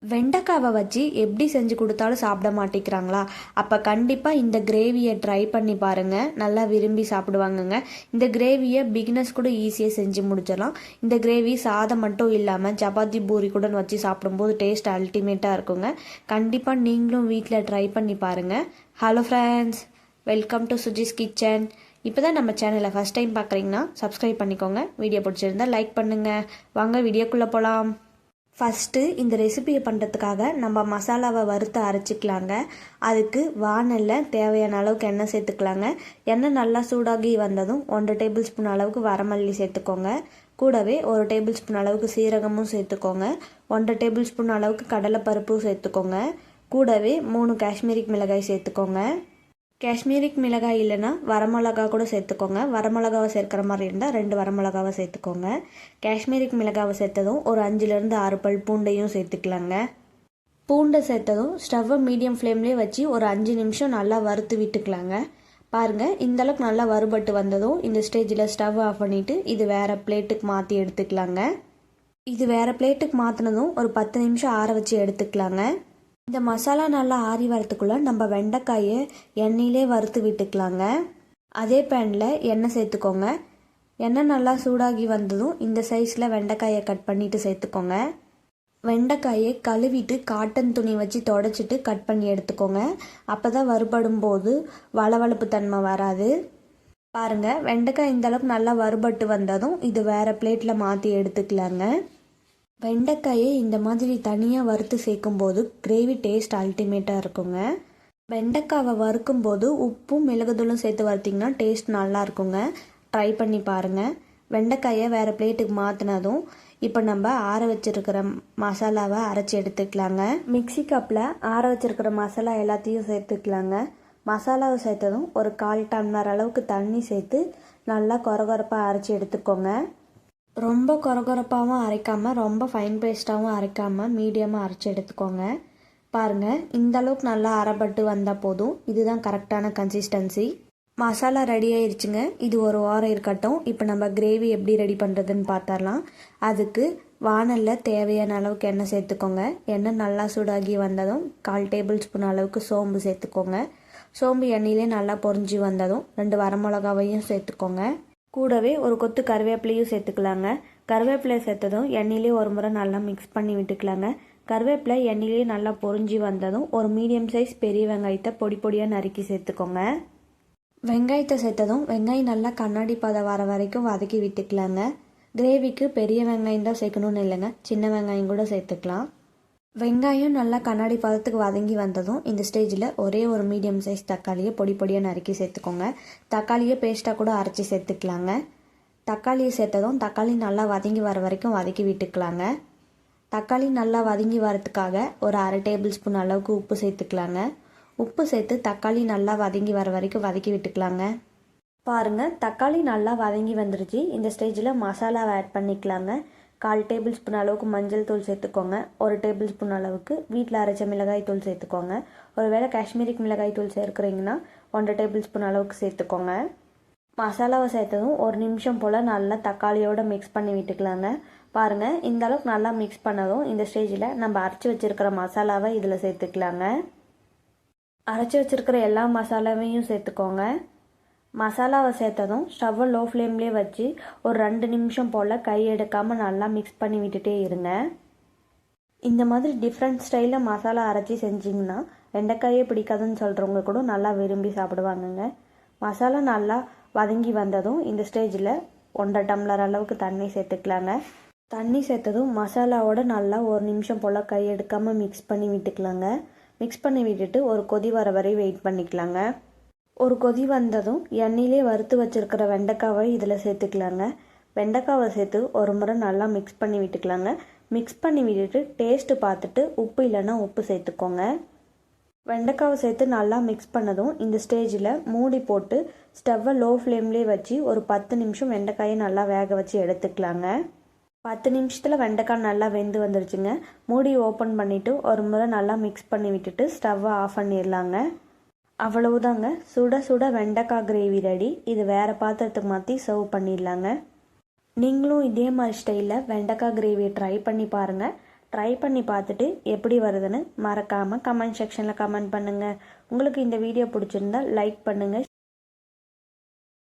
வெண்டைக்காவை வச்சு எப்படி செஞ்சு கொடுத்தாலும் சாப்பிட மாட்டேங்கிறாங்களா? அப்போ கண்டிப்பாக இந்த கிரேவியை ட்ரை பண்ணி பாருங்கள், நல்லா விரும்பி சாப்பிடுவாங்கங்க. இந்த கிரேவியை பிகினர்ஸ் கூட ஈஸியாக செஞ்சு முடிச்சிடலாம். இந்த கிரேவி சாதம் மட்டும் இல்லாமல் சப்பாத்தி பூரி கூட வச்சு சாப்பிடும்போது டேஸ்ட் அல்டிமேட்டாக இருக்குங்க. கண்டிப்பாக நீங்களும் வீட்டில் ட்ரை பண்ணி பாருங்கள். Hello friends, welcome to Suji's kitchen. இப்போ தான் நம்ம சேனலை ஃபஸ்ட் டைம் பார்க்குறீங்கன்னா சப்ஸ்கிரைப் பண்ணிக்கோங்க. வீடியோ பிடிச்சிருந்தா லைக் பண்ணுங்கள். வாங்க வீடியோக்குள்ளே போகலாம். ஃபஸ்ட்டு இந்த ரெசிபியை பண்ணுறதுக்காக நம்ம மசாலாவை வறுத்து அரைச்சிக்கலாங்க. அதுக்கு வானலில் தேவையான அளவுக்கு எண்ணெய் சேர்த்துக்கலாங்க. எண்ணெய் நல்லா சூடாகி வந்ததும் 1 டேபிள் ஸ்பூன் அளவுக்கு வரமல்லி சேர்த்துக்கோங்க. கூடவே 1 டேபிள் ஸ்பூன் அளவுக்கு சீரகமும் சேர்த்துக்கோங்க. 1 டேபிள் ஸ்பூன் அளவுக்கு கடலைப்பருப்பும் சேர்த்துக்கோங்க. கூடவே 3 காஷ்மீரி மிளகாய் சேர்த்துக்கோங்க. காஷ்மீரி மிளகாய் இல்லைன்னா வரமிளகா கூட சேர்த்துக்கோங்க. வரமிளகாவை சேர்க்குற மாதிரி இருந்தால் 2 வரமிளகாவை சேர்த்துக்கோங்க. காஷ்மீரி மிளகாவை சேர்த்ததும் ஒரு 5லேருந்து 6 பல் பூண்டையும் சேர்த்துக்கலாங்க. பூண்டை சேர்த்ததும் ஸ்டவ்வை மீடியம் ஃப்ளேம்லேயே வச்சு ஒரு 5 நிமிஷம் நல்லா வறுத்து விட்டுக்கலாங்க. பாருங்கள், இந்தளவுக்கு நல்லா வறுபட்டு வந்ததும் இந்த ஸ்டேஜில் ஸ்டவ் ஆஃப் பண்ணிவிட்டு இது வேறு பிளேட்டுக்கு மாற்றி எடுத்துக்கலாங்க. இது வேறு பிளேட்டுக்கு மாற்றினதும் ஒரு 10 நிமிஷம் ஆற வச்சு எடுத்துக்கலாங்க. இந்த மசாலா நல்லா ஆறி வரத்துக்குள்ளே நம்ம வெண்டைக்காயை எண்ணெயிலே வறுத்து விட்டுக்கலாங்க. அதே பேனில் எண்ணெய் சேர்த்துக்கோங்க. எண்ணெய் நல்லா சூடாகி வந்ததும் இந்த சைஸில் வெண்டைக்காயை கட் பண்ணிவிட்டு சேர்த்துக்கோங்க. வெண்டைக்காயை கழுவிட்டு காட்டன் துணி வச்சு தொடச்சிட்டு கட் பண்ணி எடுத்துக்கோங்க. அப்போ தான் வறுபடும் போது வளவளப்பு தன்மை வராது. பாருங்கள், வெண்டைக்காய் இந்தளவுக்கு நல்லா வறுபட்டு வந்ததும் இது வேறு பிளேட்டில் மாற்றி எடுத்துக்கலாங்க. வெண்டைக்காயை இந்த மாதிரி தனியாக வறுத்து சேர்க்கும்போது கிரேவி டேஸ்ட் அல்டிமேட்டாக இருக்குங்க. வெண்டைக்காவை வறுக்கும்போது உப்பும் மிளகுத்தூளும் சேர்த்து வறுத்திங்கன்னா டேஸ்ட் நல்லா இருக்குங்க. ட்ரை பண்ணி பாருங்கள். வெண்டைக்காயை வேறு பிளேட்டுக்கு மாற்றினதும் இப்போ நம்ம ஆற வச்சுருக்கிற மசாலாவை அரைச்சி எடுத்துக்கலாங்க. மிக்சி கப்பில் ஆற வச்சுருக்கிற மசாலா எல்லாத்தையும் சேர்த்துக்கலாங்க. மசாலாவை சேர்த்ததும் ஒரு 1/4 டம்ளர் அளவுக்கு தண்ணி சேர்த்து நல்லா கொரகொரப்பாக அரைச்சி எடுத்துக்கோங்க. ரொம்ப கொரகொரப்பாகவும் அரைக்காமல் ரொம்ப ஃபைன் பேஸ்ட்டாகவும் அரைக்காமல் மீடியமாக அரைச்சி எடுத்துக்கோங்க. பாருங்கள், இந்த அளவுக்கு நல்லா அரைப்பட்டு வந்தால் போதும். இதுதான் கரெக்டான கன்சிஸ்டன்சி. மசாலா ரெடி ஆயிடுச்சுங்க. இது ஒரு வாரம் இருக்கட்டும். இப்போ நம்ம கிரேவி எப்படி ரெடி பண்ணுறதுன்னு பார்த்தரலாம். அதுக்கு வானலில் தேவையான அளவுக்கு எண்ணெய் சேர்த்துக்கோங்க. எண்ணெய் நல்லா சூடாகி வந்ததும் 1/4 டேபிள் ஸ்பூன் அளவுக்கு சோம்பு சேர்த்துக்கோங்க. சோம்பு எண்ணெயிலே நல்லா பொரிஞ்சு வந்ததும் 2 வரமிளகாவையும் சேர்த்துக்கோங்க. கூடவே ஒரு கொத்து கருவேப்பிலையும் சேர்த்துக்கலாங்க. கருவேப்பிலை சேர்த்ததும் எண்ணெயிலே ஒரு முறை நல்லா மிக்ஸ் பண்ணி விட்டுக்கலாங்க. கருவேப்பிலை எண்ணெயிலே நல்லா பொரிஞ்சு வந்ததும் ஒரு மீடியம் சைஸ் பெரிய வெங்காயத்தை பொடி பொடியாக நறுக்கி சேர்த்துக்கோங்க. வெங்காயத்தை சேர்த்ததும் வெங்காயம் நல்லா கண்ணாடி பதம் வர வரைக்கும் வதக்கி விட்டுக்கலாங்க. கிரேவிக்கு பெரிய வெங்காயம் தான் சேர்க்கணும்னு இல்லைங்க, சின்ன வெங்காயம் கூட சேர்த்துக்கலாம். வெங்காயம் நல்லா கண்ணாடி பதத்துக்கு வதங்கி வந்ததும் இந்த ஸ்டேஜில் ஒரே ஒரு மீடியம் சைஸ் தக்காளியை பொடி பொடியாக நறுக்கி சேர்த்துக்கோங்க. தக்காளியை பேஸ்ட்டாக கூட அரைச்சி சேர்த்துக்கலாங்க. தக்காளியை சேர்த்ததும் தக்காளி நல்லா வதங்கி வர வரைக்கும் வதக்கி விட்டுக்கலாங்க. தக்காளி நல்லா வதங்கி வரதுக்காக ஒரு 1/2 டேபிள் ஸ்பூன் அளவுக்கு உப்பு சேர்த்துக்கலாங்க. உப்பு சேர்த்து தக்காளி நல்லா வதங்கி வர வரைக்கும் வதக்கி விட்டுக்கலாங்க. பாருங்கள், தக்காளி நல்லா வதங்கி வந்துருச்சு. இந்த ஸ்டேஜில் மசாலாவை ஆட் பண்ணிக்கலாங்க. 1/4 டேபிள் ஸ்பூன் அளவுக்கு மஞ்சள் தூள் சேர்த்துக்கோங்க. 1 டேபிள் ஸ்பூன் அளவுக்கு வீட்டில் அரைச்ச மிளகாய் தூள் சேர்த்துக்கோங்க. ஒருவேளை காஷ்மீரி மிளகாய் தூள் சேர்க்குறீங்கன்னா 1 டேபிள் ஸ்பூன் அளவுக்கு சேர்த்துக்கோங்க. மசாலாவை சேர்த்ததும் 1 நிமிஷம் போல் நல்லா தக்காளியோடு மிக்ஸ் பண்ணி விட்டுக்கலாங்க. பாருங்கள், இந்த அளவுக்கு நல்லா மிக்ஸ் பண்ணதும் இந்த ஸ்டேஜில் நம்ம அரைச்சி வச்சுருக்கிற மசாலாவை இதில் சேர்த்துக்கலாங்க. அரைச்சி வச்சுருக்கிற எல்லா மசாலாவையும் சேர்த்துக்கோங்க. மசாலாவை சேர்த்ததும் ஸ்டவ்வை லோ ஃப்ளேம்லேயே வச்சு ஒரு 2 நிமிஷம் போல் கை எடுக்காமல் நல்லா மிக்ஸ் பண்ணி விட்டுட்டே இருங்க. இந்த மாதிரி டிஃப்ரெண்ட் ஸ்டைலில் மசாலா அரைச்சி செஞ்சிங்கன்னா வெண்டைக்காயே பிடிக்காதுன்னு சொல்கிறவங்க கூட நல்லா விரும்பி சாப்பிடுவாங்கங்க. மசாலா நல்லா வதங்கி வந்ததும் இந்த ஸ்டேஜில் 1/2 டம்ளர் அளவுக்கு தண்ணி சேர்த்துக்கலாங்க. தண்ணி சேர்த்ததும் மசாலாவோட நல்லா 1 நிமிஷம் போல் கை எடுக்காமல் மிக்ஸ் பண்ணி விட்டுக்கலாங்க. மிக்ஸ் பண்ணி விட்டுட்டு ஒரு கொதி வர வரை வெயிட் பண்ணிக்கலாங்க. ஒரு கொதி வந்ததும் எண்ணெயிலே வறுத்து வச்சுருக்கிற வெண்டைக்காவை இதில் சேர்த்துக்கலாங்க. வெண்டைக்காவை சேர்த்து ஒரு முறை நல்லா மிக்ஸ் பண்ணி விட்டுக்கலாங்க. மிக்ஸ் பண்ணி விட்டுட்டு டேஸ்ட்டு பார்த்துட்டு உப்பு இல்லைன்னா உப்பு சேர்த்துக்கோங்க. வெண்டைக்காவை சேர்த்து நல்லா மிக்ஸ் பண்ணதும் இந்த ஸ்டேஜில் மூடி போட்டு ஸ்டவ்வை லோ ஃப்ளேம்லேயே வச்சு ஒரு 10 நிமிஷம் வெண்டைக்காயை நல்லா வேக வச்சு எடுத்துக்கலாங்க. 10 நிமிஷத்தில் வெண்டைக்காய் நல்லா வெந்து வந்துருச்சுங்க. மூடி ஓப்பன் பண்ணிவிட்டு ஒரு முறை நல்லா மிக்ஸ் பண்ணி விட்டுட்டு ஸ்டவ்வை ஆஃப் பண்ணிடலாங்க. அவ்வளவுதாங்க, சுட சுட வெண்டைக்காய் கிரேவி ரெடி. இது வேறு பாத்திரத்துக்கு மாற்றி சர்வ் பண்ணிடலாங்க. நீங்களும் இதே மாதிரி ஸ்டைலில் வெண்டைக்காய் கிரேவியை ட்ரை பண்ணி பாருங்கள். ட்ரை பண்ணி பார்த்துட்டு எப்படி வருதுன்னு மறக்காமல் கமெண்ட் செக்ஷனில் கமெண்ட் பண்ணுங்கள். உங்களுக்கு இந்த வீடியோ பிடிச்சிருந்தா லைக் பண்ணுங்கள்.